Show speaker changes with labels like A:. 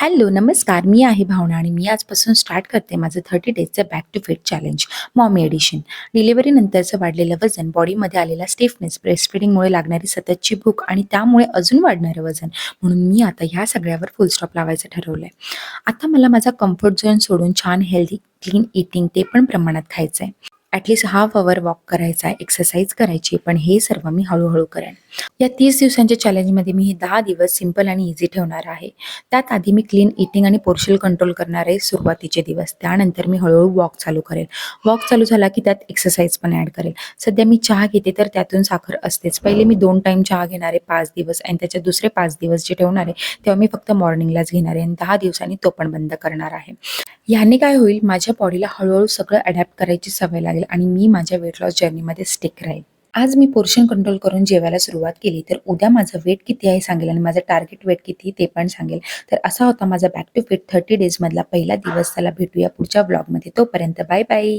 A: Hello, नमस्कार. मी आहे भावना आणि मी आजपासून स्टार्ट करते माझं 30 डेजचं back to fit challenge, mommy edition. डिलिव्हरीनंतरचं वाढलेलं वजन, बॉडीमध्ये आलेला स्टिफनेस, ब्रेस्टफीडिंगमुळे लागणारी सततची भूक आणि त्यामुळे अजून वाढणारं वजन. म्हणून मी आता ह्या सगळ्यावर फुल स्टॉप लावायचं ठरवलंय. आता मला माझा कम्फर्ट झोन सोडून छान हेल्दी, क्लीन ईटिंग ते पण प्रमाणात खायचंय. ॲटलीस्ट हाल्फ अवर वॉक करायचा आहे, एक्सरसाइज करायची, पण हे सर्व मी हळू करेन. या 30 दिवसांच्या चॅलेंजमध्ये मी हे 10 दिवस सिंपल आणि इझी ठेवणार आहे. त्यात आधी मी क्लीन ईटिंग आणि पोर्शन कंट्रोल करणार आहे सुरुवातीचे दिवस. त्यानंतर मी हळूहळू वॉक चालू करेल. वॉक चालू झाला की त्यात एक्सरसाइज पण ॲड करेल. सध्या मी चहा घेते तर त्यातून साखर असतेच. पहिले मी 2 टाईम चहा घेणार आहे 5 दिवस आणि त्याचे दुसरे 5 दिवस जे ठेवणार आहे तेव्हा मी फक्त मॉर्निंगलाच घेणार आहे आणि 10 दिवसांनी तो पण बंद करणार आहे. ह्याने काय होईल, माझ्या बॉडीला हळूहळू सगळं अडॅप्ट करायची सवय लागेल आणि मी माझ्या वेट लॉस जर्नीमध्ये स्टिक राहील. आज मी पोर्शन कंट्रोल करून जेवायला सुरुवात केली तर उद्या माझं वेट किती आहे सांगेल आणि माझं टार्गेट वेट किती ते पण सांगेल. तर असा होता माझा बॅक टू फिट 30 डेजमधला पहिला दिवस. चला भेटूया पुढच्या व्लॉगमध्ये. तोपर्यंत बाय बाय.